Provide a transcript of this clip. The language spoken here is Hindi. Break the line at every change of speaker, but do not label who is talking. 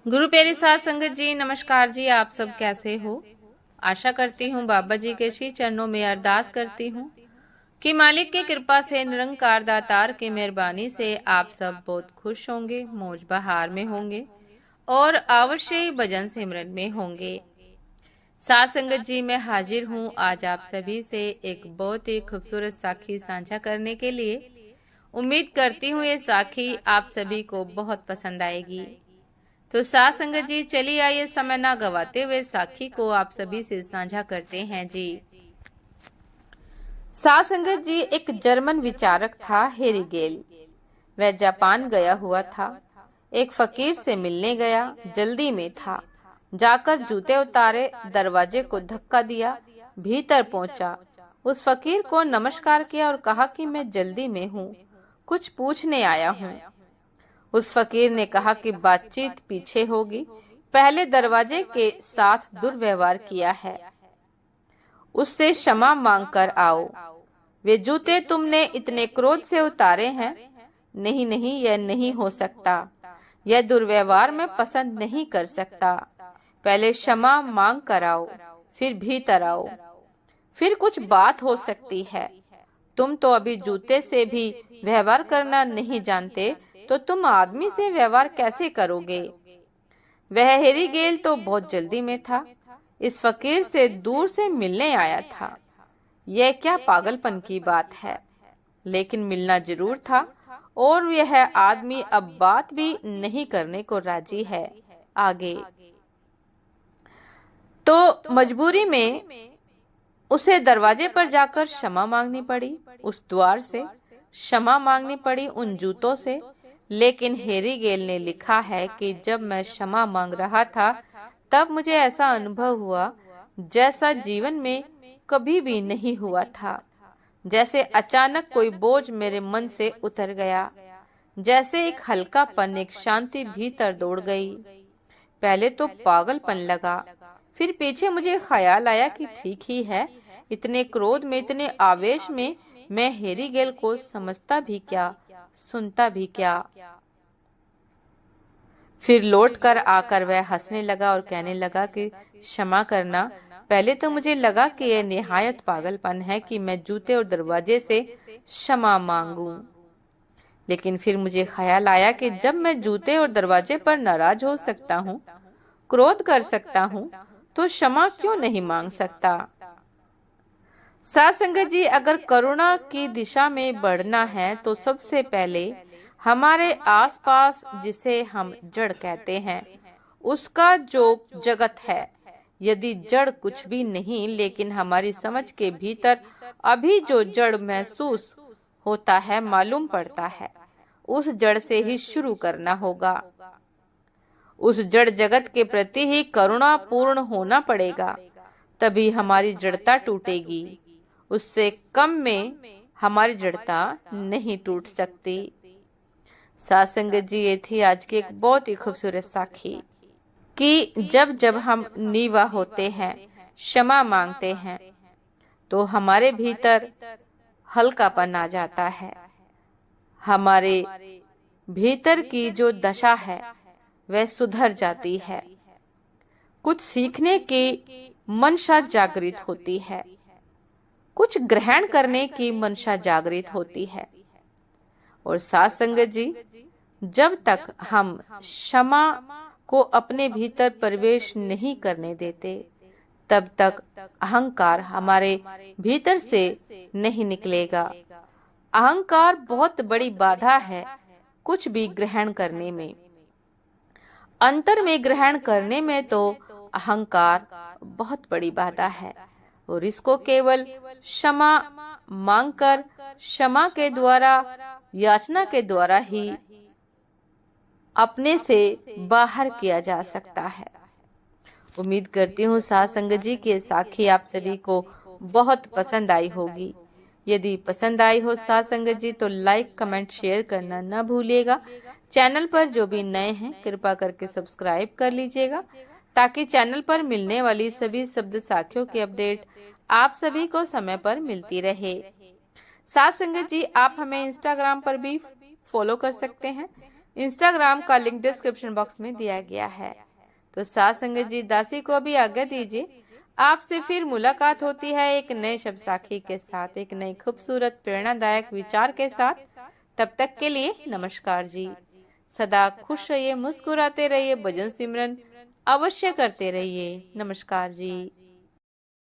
गुरु प्यारी साध संगत जी, नमस्कार जी। आप सब कैसे हो? आशा करती हूँ बाबा जी के श्री चरणों में अरदास करती हूँ कि मालिक की कृपा से, निरंकार दातार की मेहरबानी से आप सब बहुत खुश होंगे, मौज बहार में होंगे और अवश्य ही भजन सिमरन में होंगे। साध संगत जी, मैं हाजिर हूँ आज आप सभी से एक बहुत ही खूबसूरत साखी साझा करने के लिए। उम्मीद करती हूँ ये साखी आप सभी को बहुत पसंद आएगी। तो साथ संगत जी, चलिए आइए समय ना गवाते हुए साखी को आप सभी से साझा करते हैं जी। साथ संगत जी, एक जर्मन विचारक था हेरीगेल। वह जापान गया हुआ था। एक फकीर से मिलने गया, जल्दी में था। जाकर जूते उतारे, दरवाजे को धक्का दिया, भीतर पहुंचा। उस फकीर को नमस्कार किया और कहा कि मैं जल्दी में हूँ, कुछ पूछने आया हूँ। उस फकीर ने कहा कि बातचीत पीछे होगी, पहले दरवाजे के साथ दुर्व्यवहार किया है, उससे क्षमा मांग कर आओ। वे जूते तुमने इतने क्रोध से उतारे हैं। नहीं नहीं, यह नहीं हो सकता, यह दुर्व्यवहार मैं पसंद नहीं कर सकता। पहले क्षमा मांग कर आओ, फिर भीतर आओ, फिर कुछ बात हो सकती है। तुम तो अभी जूते से भी व्यवहार करना नहीं जानते, तो तुम आदमी से व्यवहार कैसे करोगे? वह हेरीगेल तो बहुत जल्दी में था, इस फकीर से दूर से मिलने आया था। यह क्या पागलपन की बात है, लेकिन मिलना जरूर था और यह आदमी अब बात भी नहीं करने को राजी है। आगे तो मजबूरी में उसे दरवाजे पर जाकर क्षमा मांगनी पड़ी, उस द्वार से क्षमा मांगनी पड़ी, उन जूतों से। लेकिन हेरीगेल ने लिखा है कि जब मैं क्षमा मांग रहा था, तब मुझे ऐसा अनुभव हुआ जैसा जीवन में कभी भी नहीं हुआ था। जैसे अचानक कोई बोझ मेरे मन से उतर गया, जैसे एक हल्कापन, एक शांति भीतर दौड़ गई। पहले तो पागलपन लगा, फिर पीछे मुझे ख्याल आया कि ठीक ही है, इतने क्रोध में, इतने आवेश में मैं हेरीगेल को समझता भी क्या, सुनता भी क्या। फिर लौट कर आकर वह हंसने लगा और कहने लगा कि क्षमा करना, पहले तो मुझे लगा कि यह निहायत पागलपन है कि मैं जूते और दरवाजे से क्षमा मांगूं। लेकिन फिर मुझे ख्याल आया कि जब मैं जूते और दरवाजे पर नाराज हो सकता हूँ, क्रोध कर सकता हूँ, तो क्षमा क्यों नहीं मांग सकता? साथ संगत जी, अगर करुणा की दिशा में बढ़ना है तो सबसे पहले हमारे आसपास, जिसे हम जड़ कहते हैं, उसका जो जगत है, यदि जड़ कुछ भी नहीं लेकिन हमारी समझ के भीतर अभी जो जड़ महसूस होता है, मालूम पड़ता है, उस जड़ से ही शुरू करना होगा। उस जड़ जगत के प्रति ही करुणा पूर्ण होना पड़ेगा, तभी हमारी जड़ता टूटेगी। उससे कम में हमारी जड़ता नहीं टूट सकती। साथ संगत जी, ये थी आज की एक बहुत ही खूबसूरत साखी कि जब जब हम नीवा होते हैं, क्षमा मांगते हैं, तो हमारे भीतर हल्कापन आ जाता है। हमारे भीतर की जो दशा है वह सुधर जाती है। कुछ सीखने की मंशा जागृत होती है, कुछ ग्रहण करने की मंशा जागृत होती है। और साथ संगत जी, जब तक हम क्षमा को अपने भीतर प्रवेश नहीं करने देते, तब तक अहंकार हमारे भीतर से नहीं निकलेगा। अहंकार बहुत बड़ी बाधा है कुछ भी ग्रहण करने में। अंतर में ग्रहण करने में तो अहंकार बहुत बड़ी बाधा है, और इसको केवल क्षमा मांगकर, क्षमा के द्वारा, याचना के द्वारा ही अपने से बाहर किया जा सकता है। उम्मीद करती हूँ साथ संगत जी की साखी आप सभी को बहुत पसंद आई होगी। यदि पसंद आई हो साथ संगत जी, तो लाइक, कमेंट, शेयर करना ना भूलिएगा। चैनल पर जो भी नए हैं, कृपा करके सब्सक्राइब कर लीजिएगा, ताकि चैनल पर मिलने वाली सभी शब्द साखियों की अपडेट आप सभी को समय पर मिलती रहे। साथ संगत जी, आप हमें इंस्टाग्राम पर भी फॉलो कर सकते हैं, इंस्टाग्राम का लिंक डिस्क्रिप्शन बॉक्स में दिया गया है। तो साथ संगत जी, दासी को भी आज्ञा दीजिए। आपसे फिर मुलाकात होती है एक नए शब्द साखी के साथ, एक नई खूबसूरत प्रेरणादायक विचार के साथ। तब तक के लिए नमस्कार जी। सदा खुश रहिए, मुस्कुराते रहिए, भजन सिमरन अवश्य करते रहिए। नमस्कार जी।